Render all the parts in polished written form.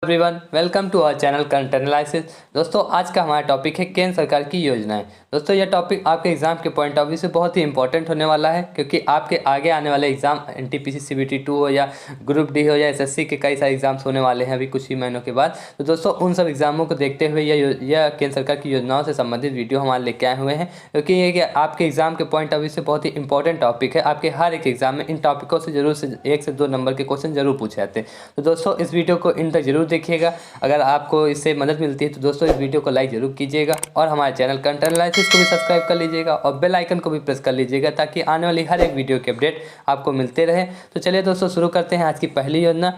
Everyone welcome to our channel current analysis. दोस्तों आज का हमारा टॉपिक है केंद्र सरकार की योजनाएं। दोस्तों यह टॉपिक आपके एग्जाम के पॉइंट ऑफ व्यू से बहुत ही इंपॉर्टेंट होने वाला है, क्योंकि आपके आगे आने वाले एग्जाम एनटीपीसी सीबीटी 2 हो या ग्रुप डी हो या एसएससी के कई सारे एग्जाम्स होने वाले हैं अभी कुछ ही महीनों के बाद। तो दोस्तों उन सब एग्जामों को देखते हुए यह केंद्र सरकार की योजनाओं से संबंधित वीडियो हमारे लेके आए हुए हैं, क्योंकि ये आपके एग्जाम के पॉइंट ऑफ व्यू से बहुत ही इंपॉर्टेंट टॉपिक है। आपके हर एक एग्जाम में इन टॉपिकों से जरूर से 1 से 2 नंबर के क्वेश्चन जरूर पूछे जाते हैं। तो दोस्तों इस वीडियो को इन तक जरूर देखिएगा। अगर आपको इससे मदद मिलती है तो दोस्तों इस वीडियो को लाइक जरूर कीजिएगा और हमारे चैनल करंट एनालिसिस को भी सब्सक्राइब कर लीजिएगा और बेल आइकन को भी प्रेस कर लीजिएगा, ताकि आने वाली हर एक वीडियो के अपडेट आपको मिलते रहे। तो चलिए दोस्तों शुरू करते हैं। आज की पहली योजना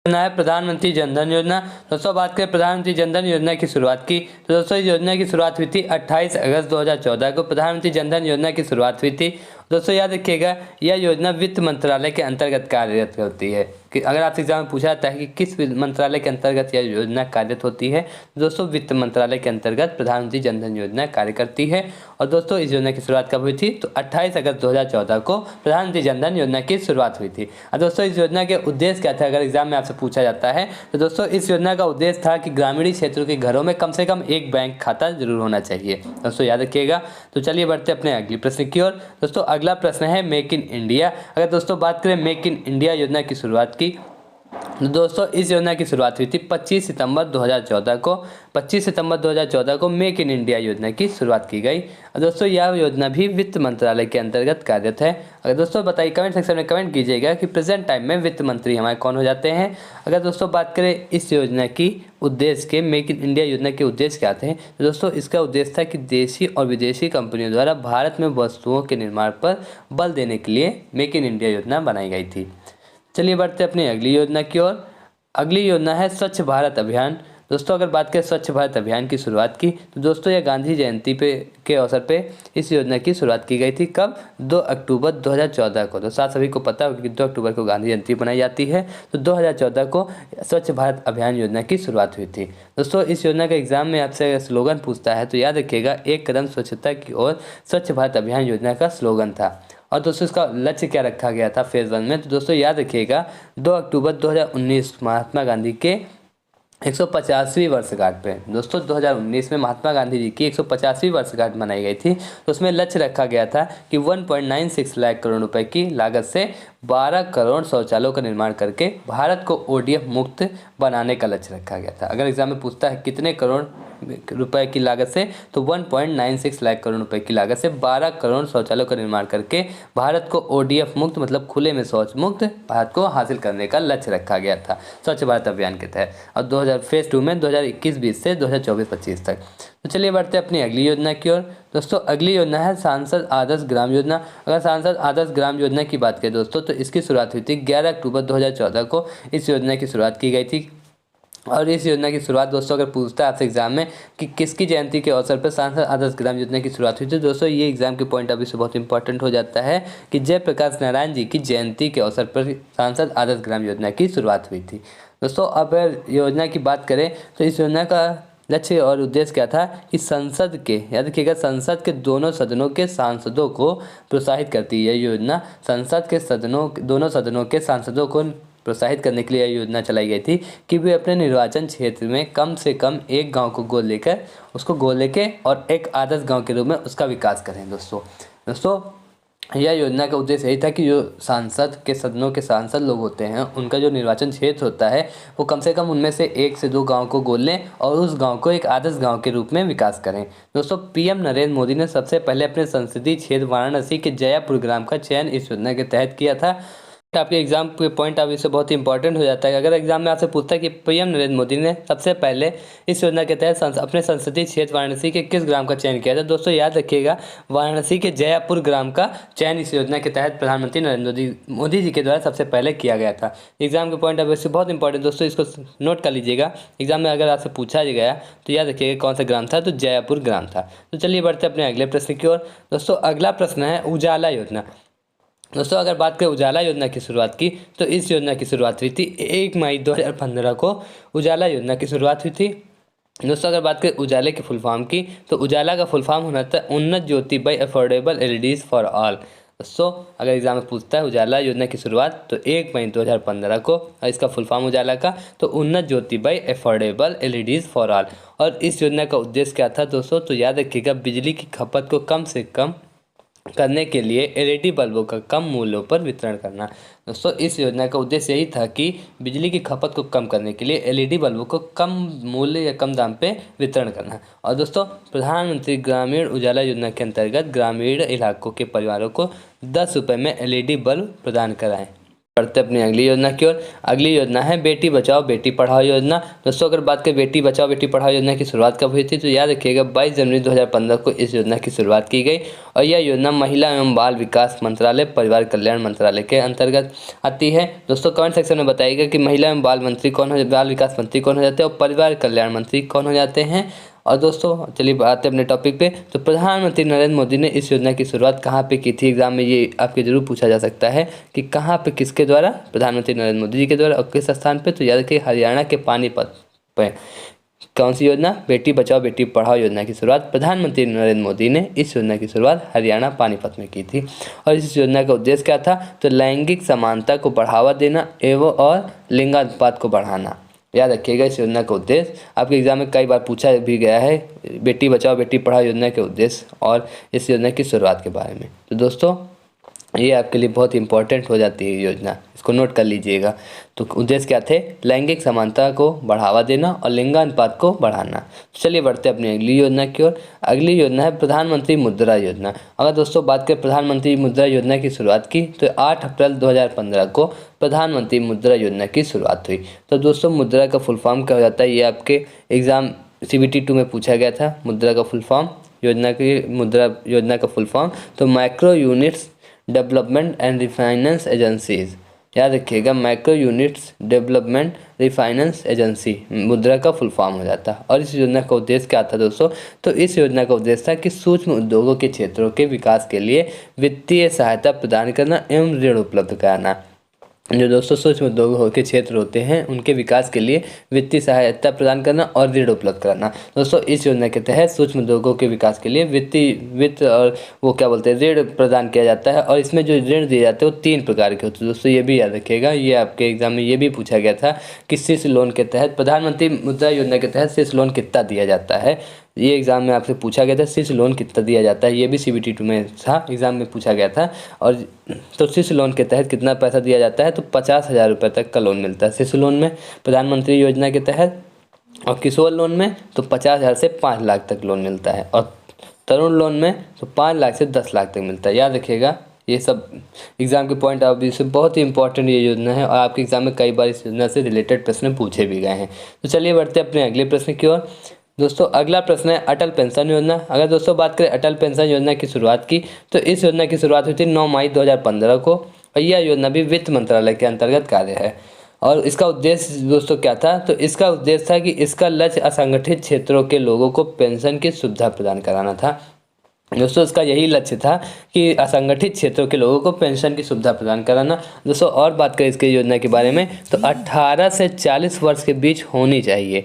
है प्रधानमंत्री जन धन योजना। दोस्तों बात करें प्रधानमंत्री जन धन योजना की शुरुआत की, तो दोस्तों इस योजना की शुरुआत हुई थी 28 अगस्त 2014 को प्रधानमंत्री जन धन योजना की शुरुआत हुई थी। दोस्तों याद रखिएगा यह योजना वित्त मंत्रालय के अंतर्गत कार्यरत होती है। कि अगर आपसे एग्जाम में पूछा जाता है कि किस मंत्रालय के अंतर्गत यह योजना कार्यरत होती है, तो दोस्तों वित्त मंत्रालय के अंतर्गत प्रधानमंत्री जन धन योजना कार्य करती है। और दोस्तों इस योजना की शुरुआत कब हुई थी, तो 28 अगस्त 2014 को प्रधानमंत्री जन धन योजना की शुरुआत हुई थी। और दोस्तों इस योजना के उद्देश्य क्या था, अगर एग्जाम में आपसे पूछा जाता है तो दोस्तों इस योजना का उद्देश्य था कि ग्रामीण क्षेत्रों के घरों में कम से कम एक बैंक खाता जरूर होना चाहिए। दोस्तों याद रखिएगा। तो चलिए बढ़ते अपने अगले प्रश्न की ओर। दोस्तों अगला प्रश्न है मेक इन इंडिया। अगर दोस्तों बात करें मेक इन इंडिया योजना की शुरुआत की, तो दोस्तों इस योजना की शुरुआत हुई थी 25 सितंबर 2014 को। 25 सितंबर 2014 को मेक इन इंडिया योजना की शुरुआत की गई। और दोस्तों यह योजना भी वित्त मंत्रालय के अंतर्गत कार्यरत है। अगर दोस्तों बताइए, कमेंट सेक्शन में कमेंट कीजिएगा कि प्रेजेंट टाइम में वित्त मंत्री हमारे कौन हो जाते हैं। अगर दोस्तों बात करें इस योजना की उद्देश्य के, मेक इन इंडिया योजना के उद्देश्य क्या थे, तो दोस्तों इसका उद्देश्य था कि देशी और विदेशी कंपनियों द्वारा भारत में वस्तुओं के निर्माण पर बल देने के लिए मेक इन इंडिया योजना बनाई गई थी। चलिए बढ़ते अपनी अगली योजना की ओर। अगली योजना है स्वच्छ भारत अभियान। दोस्तों अगर बात करें स्वच्छ भारत अभियान की शुरुआत की, तो दोस्तों यह गांधी जयंती के अवसर पे इस योजना की शुरुआत की गई थी। कब, 2 अक्टूबर 2014 को। तो सभी को पता होगा कि 2 अक्टूबर को गांधी जयंती बनाई जाती है। तो 2014 को स्वच्छ भारत अभियान योजना की शुरुआत हुई थी। दोस्तों इस योजना के एग्जाम में आपसे स्लोगन पूछता है तो याद रखिएगा, एक कदम स्वच्छता की ओर स्वच्छ भारत अभियान योजना का स्लोगन था। और दोस्तों इसका लक्ष्य क्या रखा गया था फेज 1 में, तो दोस्तों याद रखिएगा 2 अक्टूबर 2019 महात्मा गांधी के 150वीं वर्षगांठ पे। दोस्तों 2019 में महात्मा गांधी जी की 150वीं वर्षगांठ मनाई गई थी। तो उसमें लक्ष्य रखा गया था कि 1.96 लाख करोड़ रुपए की लागत से 12 करोड़ शौचालयों का निर्माण करके भारत को ओडीएफ मुक्त बनाने का लक्ष्य रखा गया था। अगर एग्जाम में पूछता है कितने करोड़ रुपए की लागत से, तो 1.96 लाख करोड़ रुपए की लागत से 12 करोड़ शौचालयों का निर्माण करके भारत को ओडीएफ मुक्त मतलब खुले में शौच मुक्त भारत को हासिल करने का लक्ष्य रखा गया था स्वच्छ भारत अभियान के तहत। और 2000 फेज 2 में 2021-20 से 2024-25 तक। तो चलिए बढ़ते अपनी अगली योजना की ओर। दोस्तों अगली योजना है सांसद आदर्श ग्राम योजना। अगर सांसद आदर्श ग्राम योजना की बात करें दोस्तों, तो इसकी शुरुआत हुई थी 11 अक्टूबर 2014 को। इस योजना की शुरुआत की गई थी। और इस योजना की शुरुआत दोस्तों अगर पूछता है आपसे एग्जाम में कि किसकी जयंती के अवसर पर सांसद आदर्श ग्राम योजना की शुरुआत हुई थी, दोस्तों ये एग्जाम के पॉइंट ऑफ व्यू से बहुत इंपॉर्टेंट हो जाता है कि जयप्रकाश नारायण जी की जयंती के अवसर पर सांसद आदर्श ग्राम योजना की शुरुआत हुई थी। दोस्तों अब योजना की बात करें तो इस योजना का लक्ष्य और उद्देश्य क्या था कि संसद के, याद रखिएगा, संसद के दोनों सदनों के सांसदों को प्रोत्साहित करती है। यह योजना संसद के दोनों सदनों के सांसदों को प्रोत्साहित करने के लिए यह योजना चलाई गई थी कि वे अपने निर्वाचन क्षेत्र में कम से कम एक गांव को गोद लेके और एक आदर्श गांव के रूप में उसका विकास करें। दोस्तों यह योजना का उद्देश्य यही था कि जो सांसद के सदनों के सांसद लोग होते हैं, उनका जो निर्वाचन क्षेत्र होता है वो कम से कम उनमें से 1 से 2 गांव को गोद लें और उस गांव को एक आदर्श गांव के रूप में विकास करें। दोस्तों पीएम नरेंद्र मोदी ने सबसे पहले अपने संसदीय क्षेत्र वाराणसी के जयापुर ग्राम का चयन इस योजना के तहत किया था। आपके एग्जाम के पॉइंट ऑफ व्यू से बहुत ही इंपॉर्टेंट हो जाता है। अगर एग्जाम में आपसे पूछता है कि पीएम नरेंद्र मोदी ने सबसे पहले इस योजना के तहत अपने संसदीय क्षेत्र वाराणसी के किस ग्राम का चयन किया था, दोस्तों याद रखिएगा वाराणसी के जयापुर ग्राम का चयन इस योजना के तहत प्रधानमंत्री नरेंद्र मोदी जी के द्वारा सबसे पहले किया गया था। एग्जाम के पॉइंट ऑफ व्यू से बहुत इंपॉर्टेंट दोस्तों, इसको नोट कर लीजिएगा। एग्जाम में अगर आपसे पूछा गया तो याद रखिएगा कौन सा ग्राम था, तो जयापुर ग्राम था। तो चलिए बढ़ते अपने अगले प्रश्न की ओर। दोस्तों अगला प्रश्न है उजाला योजना। दोस्तों अगर बात करें उजाला योजना की शुरुआत की, तो इस योजना की शुरुआत हुई थी 1 मई 2015 को उजाला योजना की शुरुआत हुई थी। दोस्तों अगर बात करें उजाले के फुल फॉर्म की, तो उजाला का फुल फॉर्म होना था Unnat Jyoti by affordable LEDs for all. दोस्तों अगर एग्जाम में पूछता है उजाला योजना की शुरुआत तो 1 मई 2015 को, और इसका फुल फॉर्म उजाला का तो Unnat Jyoti by affordable LEDs for all. और इस योजना का उद्देश्य क्या था दोस्तों, तो याद रखिएगा बिजली की खपत को कम से कम करने के लिए एलईडी बल्बों का कम मूल्यों पर वितरण करना। दोस्तों इस योजना का उद्देश्य यही था कि बिजली की खपत को कम करने के लिए एलईडी बल्बों को कम मूल्य या कम दाम पे वितरण करना। और दोस्तों प्रधानमंत्री ग्रामीण उजाला योजना के अंतर्गत ग्रामीण इलाकों के परिवारों को 10 रुपये में एलईडी बल्ब प्रदान कराएं। बढ़ते अपनी अगली योजना की ओर। अगली योजना है बेटी बचाओ बेटी पढ़ाओ योजना। दोस्तों अगर बात करें बेटी बचाओ बेटी पढ़ाओ योजना की शुरुआत कब हुई थी, तो याद रखिएगा 22 जनवरी 2015 को इस योजना की शुरुआत की गई। और यह योजना महिला एवं बाल विकास मंत्रालय परिवार कल्याण मंत्रालय के अंतर्गत आती है। दोस्तों कमेंट सेक्शन में बताइएगा कि महिला एवं बाल मंत्री कौन हो, बाल विकास मंत्री कौन हो जाते हैं और परिवार कल्याण मंत्री कौन हो जाते हैं। और दोस्तों चलिए आते हैं अपने टॉपिक पे। तो प्रधानमंत्री नरेंद्र मोदी ने इस योजना की शुरुआत कहाँ पे की थी, एग्जाम में ये आपके जरूर पूछा जा सकता है कि कहाँ पे किसके द्वारा, प्रधानमंत्री नरेंद्र मोदी जी के द्वारा, और किस स्थान पे, तो याद रखिए हरियाणा के पानीपत पे। कौन सी योजना, बेटी बचाओ बेटी पढ़ाओ योजना की शुरुआत प्रधानमंत्री नरेंद्र मोदी ने इस योजना की शुरुआत हरियाणा पानीपत में की थी। और इस योजना का उद्देश्य क्या था, तो लैंगिक समानता को बढ़ावा देना एवं और लिंगानुपात को बढ़ाना। याद रखिएगा इस योजना का उद्देश्य आपके एग्जाम में कई बार पूछा भी गया है, बेटी बचाओ बेटी पढ़ाओ योजना के उद्देश्य और इस योजना की शुरुआत के बारे में। तो दोस्तों ये आपके लिए बहुत इंपॉर्टेंट हो जाती है योजना, इसको नोट कर लीजिएगा। तो उद्देश्य क्या थे, लैंगिक समानता को बढ़ावा देना और लिंगानुपात को बढ़ाना। चलिए बढ़ते हैं अपनी अगली योजना की ओर। अगली योजना है प्रधानमंत्री मुद्रा योजना। अगर दोस्तों बात करें प्रधानमंत्री मुद्रा योजना की शुरुआत की तो 8 अप्रैल 2015 को प्रधानमंत्री मुद्रा योजना की शुरुआत हुई। तो दोस्तों मुद्रा का फुल फॉर्म क्या हो जाता है, ये आपके एग्जाम CBT 2 में पूछा गया था। मुद्रा का फुल फॉर्म, मुद्रा योजना का फुल फॉर्म तो micro units development and refinance agencies. याद रखिएगा micro units development refinance agency मुद्रा का फुल फॉर्म हो जाता है। और इस योजना का उद्देश्य क्या था दोस्तों, तो इस योजना का उद्देश्य था कि सूक्ष्म उद्योगों के क्षेत्रों के विकास के लिए वित्तीय सहायता प्रदान करना एवं ऋण उपलब्ध कराना। जो दोस्तों सूक्ष्म उद्योग के क्षेत्र होते हैं उनके विकास के लिए वित्तीय सहायता प्रदान करना और ऋण उपलब्ध कराना। दोस्तों इस योजना के तहत सूक्ष्म उद्योगों के विकास के लिए वित्त और वो क्या बोलते हैं ऋण प्रदान किया जाता है। और इसमें जो ऋण दिए जाते हैं वो 3 प्रकार के होते हैं। दोस्तों ये भी याद रखिएगा, ये आपके एग्जाम में ये भी पूछा गया था कि शिशु लोन के तहत, प्रधानमंत्री मुद्रा योजना के तहत शिशु लोन कितना दिया जाता है। ये एग्जाम में आपसे पूछा गया था शिशु लोन कितना दिया जाता है, ये भी CBT 2 में था, एग्जाम में पूछा गया था। और तो शिशु लोन के तहत कितना पैसा दिया जाता है, तो 50,000 रुपये तक का लोन मिलता है शिशु लोन में प्रधानमंत्री योजना के तहत। और किशोर लोन में तो 50,000 से 5 लाख तक लोन मिलता है। और तरुण लोन में तो 5 लाख से 10 लाख तक मिलता है। याद रखिएगा ये सब एग्जाम के पॉइंट ऑफ व्यू से बहुत ही इंपॉर्टेंट ये योजना है और आपके एग्जाम में कई बार इस योजना से रिलेटेड प्रश्न पूछे भी गए हैं। तो चलिए बढ़ते हैं अपने अगले प्रश्न की ओर। दोस्तों अगला प्रश्न है अटल पेंशन योजना। अगर दोस्तों बात करें अटल पेंशन योजना की शुरुआत की तो इस योजना की शुरुआत हुई थी 9 मई 2015 को। और यह योजना भी वित्त मंत्रालय के अंतर्गत कार्य है। और इसका उद्देश्य दोस्तों क्या था, तो इसका उद्देश्य था कि इसका लक्ष्य असंगठित क्षेत्रों के लोगों को पेंशन की सुविधा प्रदान कराना था। दोस्तों इसका यही लक्ष्य था कि असंगठित क्षेत्रों के लोगों को पेंशन की सुविधा प्रदान कराना। दोस्तों और बात करें इसके योजना के बारे में तो 18 से 40 वर्ष के बीच होनी चाहिए।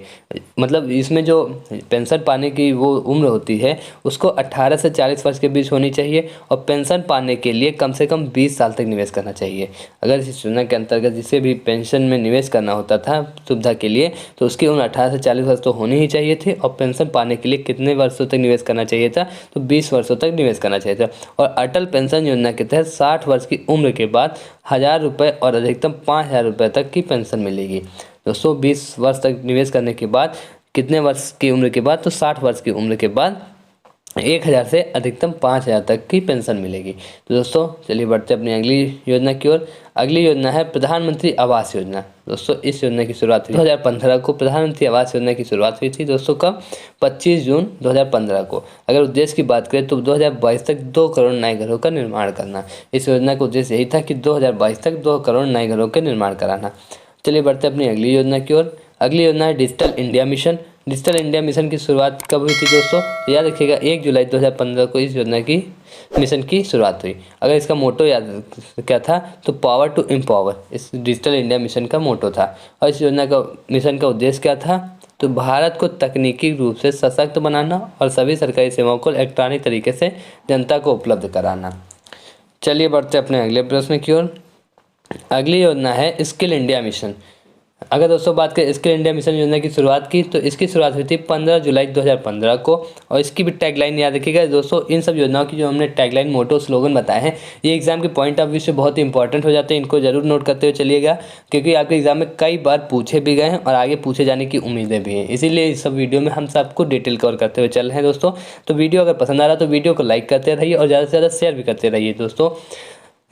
मतलब इसमें जो पेंशन पाने की वो उम्र होती है उसको 18 से 40 वर्ष के बीच होनी चाहिए। और पेंशन पाने के लिए कम से कम 20 साल तक निवेश करना चाहिए। अगर इस योजना के अंतर्गत जिसे भी पेंशन में निवेश करना होता था सुविधा के लिए तो उसकी उम्र 18 से 40 वर्ष तो होनी ही चाहिए थी। और पेंशन पाने के लिए कितने वर्षों तक निवेश करना चाहिए था, तो 20 वर्षों तक निवेश करना चाहिए था। और अटल पेंशन योजना के तहत 60 वर्ष की उम्र के बाद 1,000 रुपये और अधिकतम 5,000 रुपये तक की पेंशन मिलेगी। दोस्तों 20 वर्ष तक निवेश करने के बाद कितने वर्ष की उम्र के बाद, तो 60 वर्ष की उम्र के बाद 1,000 से अधिकतम 5,000 तक की पेंशन मिलेगी। तो दोस्तों चलिए बढ़ते अपनी अगली योजना की ओर। अगली योजना है प्रधानमंत्री आवास योजना। दोस्तों इस योजना की शुरुआत 2015 को प्रधानमंत्री आवास योजना की शुरुआत हुई थी। दोस्तों कब, 25 जून 2015 को। अगर उद्देश्य की बात करें तो 2022 तक 2 करोड़ नए घरों का निर्माण करना। इस योजना का उद्देश्य यही था कि 2022 तक 2 करोड़ नए घरों का निर्माण कराना। चलिए बढ़ते अपनी अगली योजना की ओर। अगली योजना है digital India mission. Digital India mission की शुरुआत कब हुई थी दोस्तों, तो याद रखिएगा 1 जुलाई 2015 को इस योजना की मिशन की शुरुआत हुई। अगर इसका मोटो याद क्या था, तो पावर टू एम्पावर इस डिजिटल इंडिया मिशन का मोटो था। और इस योजना का मिशन का उद्देश्य क्या था, तो भारत को तकनीकी रूप से सशक्त बनाना और सभी सरकारी सेवाओं को इलेक्ट्रॉनिक तरीके से जनता को उपलब्ध कराना। चलिए बढ़ते अपने अगले प्रश्न की ओर। अगली योजना है स्किल इंडिया मिशन। अगर दोस्तों बात करें स्किल इंडिया मिशन योजना की शुरुआत की, तो इसकी शुरुआत हुई थी 15 जुलाई 2015 को। और इसकी भी टैगलाइन याद रखिएगा दोस्तों। इन सब योजनाओं की जो हमने टैगलाइन, मोटो, स्लोगन बताए हैं, ये एग्जाम के पॉइंट ऑफ व्यू से बहुत ही इंपॉर्टेंट हो जाते हैं। इनको जरूर नोट करते हुए चलिएगा, क्योंकि आपके एग्जाम में कई बार पूछे भी गए हैं और आगे पूछे जाने की उम्मीदें भी हैं। इसीलिए इस सब वीडियो में हम सबको डिटेल कवर करते हुए चल रहे हैं दोस्तों। तो वीडियो अगर पसंद आ रहा है तो वीडियो को लाइक करते रहिए और ज़्यादा से ज़्यादा शेयर भी करते रहिए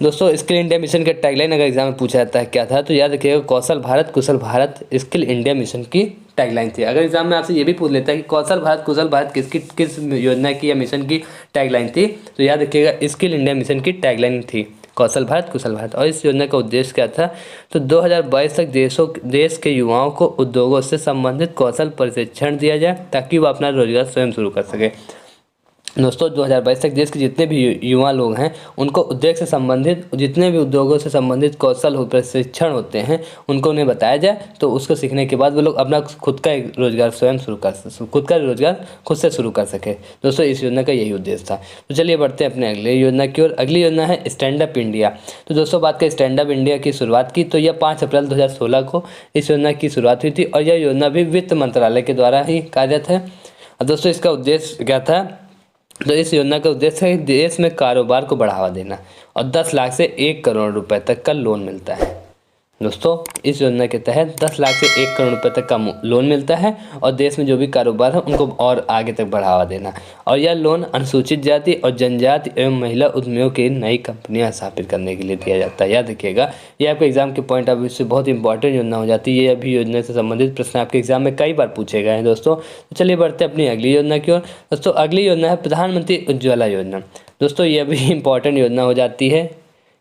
दोस्तों स्किल इंडिया मिशन का टैगलाइन अगर एग्जाम में पूछा जाता है क्या था, तो याद रखिएगा कौशल भारत कुशल भारत स्किल इंडिया मिशन की टैगलाइन थी। अगर एग्जाम में आपसे ये भी पूछ लेता है कि कौशल भारत कुशल भारत किस योजना की या मिशन की टैगलाइन थी, तो याद रखिएगा स्किल इंडिया मिशन की टैगलाइन थी कौशल भारत कुशल भारत। और इस योजना का उद्देश्य क्या था, तो 2022 तक देश के युवाओं को उद्योगों से संबंधित कौशल प्रशिक्षण दिया जाए, ताकि वो अपना रोजगार स्वयं शुरू कर सके। दोस्तों 2022 तक देश के जितने भी युवा लोग हैं, उनको उद्योग से संबंधित, जितने भी उद्योगों से संबंधित कौशल प्रशिक्षण होते हैं, उनको उन्हें बताया जाए। तो उसको सीखने के बाद वो लोग अपना खुद का रोजगार स्वयं खुद का रोजगार खुद से शुरू कर सके। दोस्तों इस योजना का यही उद्देश्य था। तो चलिए बढ़ते हैं अपने अगले योजना की ओर। अगली योजना है स्टैंड अप इंडिया। तो दोस्तों बात करें स्टैंड अप इंडिया की शुरुआत की, तो यह 5 अप्रैल 2016 को इस योजना की शुरुआत हुई थी। और यह योजना भी वित्त मंत्रालय के द्वारा ही कार्यरत है। और दोस्तों इसका उद्देश्य क्या था, तो इस योजना का उद्देश्य है देश में कारोबार को बढ़ावा देना और 10 लाख से 1 करोड़ रुपए तक का लोन मिलता है। दोस्तों इस योजना के तहत 10 लाख से 1 करोड़ रुपए तक का लोन मिलता है और देश में जो भी कारोबार है उनको और आगे तक बढ़ावा देना। और यह लोन अनुसूचित जाति और जनजाति एवं महिला उद्यमियों की नई कंपनियां स्थापित करने के लिए दिया जाता है। याद रखिएगा, ये आपके एग्जाम के पॉइंट ऑफ व्यू से बहुत इंपॉर्टेंट योजना हो जाती है। ये अभी योजना से संबंधित प्रश्न आपके एग्जाम में कई बार पूछे गए हैं दोस्तों। तो चलिए बढ़ते हैं अपनी अगली योजना की ओर। दोस्तों अगली योजना है प्रधानमंत्री उज्ज्वला योजना। दोस्तों ये भी इंपॉर्टेंट योजना हो जाती है।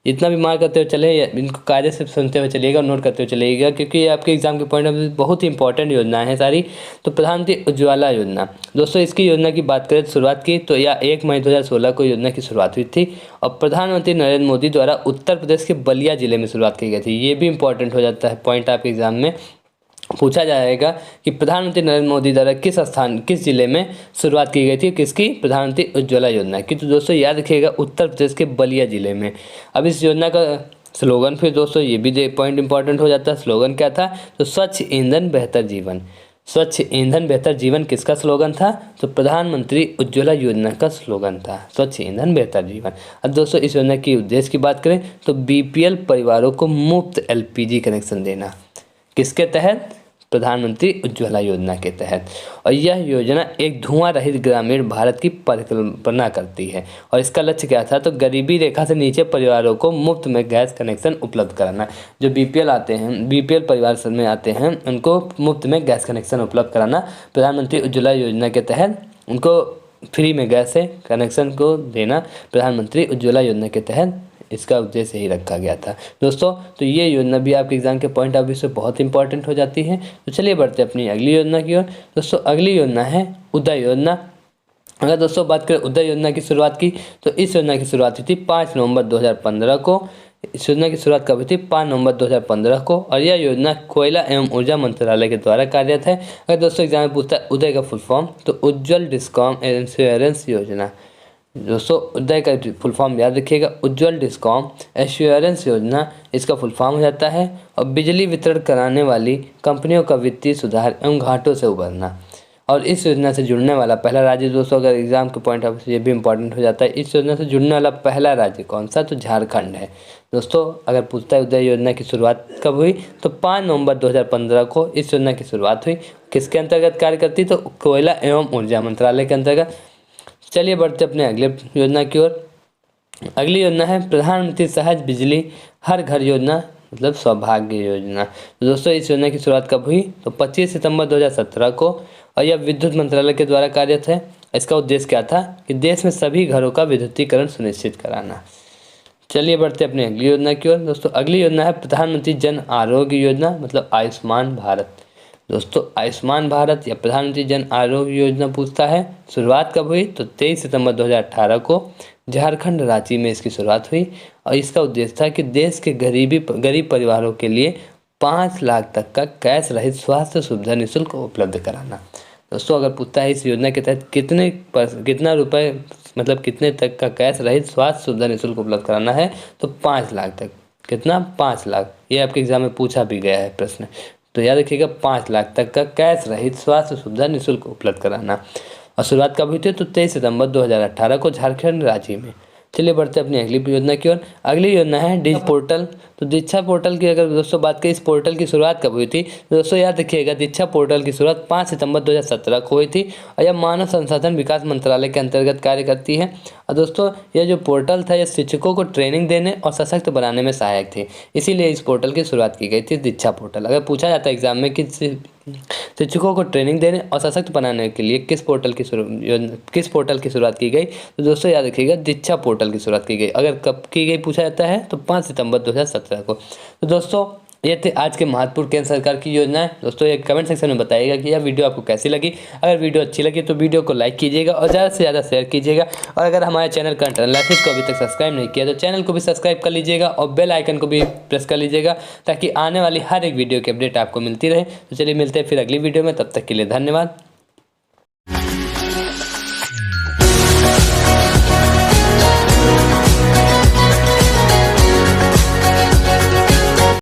इतना भी मार करते हुए चले, इनको कायदे से सुनते हुए चलिएगा और नोट करते हुए चलिएगा, क्योंकि ये आपके एग्जाम के पॉइंट ऑफ व्यू बहुत ही इंपॉर्टेंट योजनाएं हैं सारी। तो प्रधानमंत्री उज्ज्वला योजना, दोस्तों इसकी योजना की बात करें शुरुआत की, तो यह 1 मई 2016 को योजना की शुरुआत हुई थी और प्रधानमंत्री नरेंद्र मोदी द्वारा उत्तर प्रदेश के बलिया जिले में शुरुआत की गई थी। ये भी इंपॉर्टेंट हो जाता है, पॉइंट आपके एग्जाम में पूछा जाएगा कि प्रधानमंत्री नरेंद्र मोदी द्वारा किस जिले में शुरुआत की गई थी, किसकी, प्रधानमंत्री उज्ज्वला योजना की। तो दोस्तों याद रखिएगा उत्तर प्रदेश के बलिया जिले में। अब इस योजना का स्लोगन फिर दोस्तों ये भी पॉइंट इंपॉर्टेंट हो जाता है। स्लोगन क्या था, तो स्वच्छ ईंधन बेहतर जीवन। स्वच्छ ईंधन बेहतर जीवन किसका स्लोगन था, तो प्रधानमंत्री उज्ज्वला योजना का स्लोगन था, स्वच्छ ईंधन बेहतर जीवन। अब दोस्तों इस योजना की उद्देश्य की बात करें तो बीपीएल परिवारों को मुफ्त एलपीजी कनेक्शन देना। किसके तहत, प्रधानमंत्री उज्ज्वला योजना के तहत। और यह योजना एक धुआं रहित ग्रामीण भारत की परिकल्पना करती है। और इसका लक्ष्य क्या था, तो गरीबी रेखा से नीचे परिवारों को मुफ्त में गैस कनेक्शन उपलब्ध कराना। जो बीपीएल आते हैं, बीपीएल परिवार में आते हैं, उनको मुफ्त में गैस कनेक्शन उपलब्ध कराना। प्रधानमंत्री उज्ज्वला योजना के तहत उनको फ्री में गैस कनेक्शन को देना प्रधानमंत्री उज्ज्वला योजना के तहत इसका उद्देश्य ही रखा गया था दोस्तों। तो ये योजना भी आपके एग्जाम के पॉइंट ऑफ व्यू से बहुत इंपॉर्टेंट हो जाती है। तो चलिए बढ़ते हैं अपनी अगली योजना की ओर। दोस्तों अगली योजना है उदय योजना। अगर दोस्तों बात करें उदय योजना की शुरुआत की, तो इस योजना की शुरुआत हुई थी 5 नवंबर 2015 को। इस योजना की शुरुआत कब हुई थी, 5 नवंबर 2015 को। और यह योजना कोयला एवं ऊर्जा मंत्रालय के द्वारा कार्यरत है। अगर दोस्तों एग्जाम में पूछता है उदय का फुल फॉर्म, तो उज्ज्वल डिस्कॉम एश्योरेंस योजना। दोस्तों उदय का फुल फॉर्म याद रखिएगा, उज्ज्वल डिस्कॉम एश्योरेंस योजना इसका फुल फॉर्म हो जाता है। और बिजली वितरण कराने वाली कंपनियों का वित्तीय सुधार एवं घाटों से उबरना। और इस योजना से जुड़ने वाला पहला राज्य, दोस्तों अगर एग्जाम के पॉइंट ऑफ ये भी इंपॉर्टेंट हो जाता है, इस योजना से जुड़ने वाला पहला राज्य कौन सा, तो झारखंड है। दोस्तों अगर पूछता है उदय योजना की शुरुआत कब हुई, तो 5 नवंबर 2015 को इस योजना की शुरुआत हुई। किसके अंतर्गत कार्य करती, तो कोयला एवं ऊर्जा मंत्रालय के अंतर्गत। चलिए बढ़ते अपने अगले योजना की ओर। अगली योजना है प्रधानमंत्री सहज बिजली हर घर योजना, मतलब सौभाग्य योजना। तो दोस्तों इस योजना की शुरुआत कब हुई, तो 25 सितंबर 2017 को। और यह विद्युत मंत्रालय के द्वारा कार्यरत है। इसका उद्देश्य क्या था, कि देश में सभी घरों का विद्युतीकरण सुनिश्चित कराना। चलिए बढ़ते अपने अगली योजना की ओर। दोस्तों अगली योजना है प्रधानमंत्री जन आरोग्य योजना, मतलब आयुष्मान भारत। दोस्तों आयुष्मान भारत या प्रधानमंत्री जन आरोग्य योजना पूछता है शुरुआत कब हुई, तो 23 सितंबर 2018 को झारखंड रांची में इसकी शुरुआत हुई। और इसका उद्देश्य था कि देश के गरीब परिवारों के लिए 5 लाख तक का कैश रहित स्वास्थ्य सुविधा निःशुल्क उपलब्ध कराना। दोस्तों अगर पूछता है इस योजना के तहत कितना रुपए मतलब कितने तक का कैश रहित स्वास्थ्य सुविधा निःशुल्क उपलब्ध कराना है, तो 5 लाख तक। कितना? 5 लाख। ये आपके एग्जाम में पूछा भी गया है प्रश्न, तो याद रखिएगा 5 लाख तक का कैश रहित स्वास्थ्य सुविधा निःशुल्क उपलब्ध कराना। और शुरुआत कब हुई थी? तो 23 सितंबर 2018 को झारखंड राज्य में। चलिए बढ़ते हैं अपनी अगली योजना की ओर। अगली योजना है दीक्षा पोर्टल। तो दीक्षा पोर्टल की अगर दोस्तों बात करें, इस पोर्टल की शुरुआत कब हुई थी? तो दोस्तों याद रखिएगा दीक्षा पोर्टल की शुरुआत 5 सितंबर 2017 को हुई थी और यह मानव संसाधन विकास मंत्रालय के अंतर्गत कार्य करती है। और दोस्तों यह जो पोर्टल था यह शिक्षकों को ट्रेनिंग देने और सशक्त बनाने में सहायक थी, इसीलिए इस पोर्टल की शुरुआत की गई थी, दीक्षा पोर्टल। अगर पूछा जाता है एग्जाम में कि शिक्षकों को ट्रेनिंग देने और सशक्त बनाने के लिए किस पोर्टल की शुरुआत की गई, तो दोस्तों याद रखिएगा दीक्षा पोर्टल की शुरुआत की गई। अगर कब की गई पूछा जाता है तो 5 सितंबर 2017 को। तो दोस्तों ये थे आज के महत्वपूर्ण केंद्र सरकार की योजनाएं। दोस्तों ये कमेंट सेक्शन में बताइएगा कि यह वीडियो आपको कैसी लगी। अगर वीडियो अच्छी लगी तो वीडियो को लाइक कीजिएगा और ज़्यादा से ज़्यादा शेयर कीजिएगा। और अगर हमारे चैनल करंट एनालिसिस को अभी तक सब्सक्राइब नहीं किया तो चैनल को भी सब्सक्राइब कर लीजिएगा और बेल आइकन को भी प्रेस कर लीजिएगा, ताकि आने वाली हर एक वीडियो की अपडेट आपको मिलती रहे। तो चलिए मिलते हैं फिर अगली वीडियो में, तब तक के लिए धन्यवाद।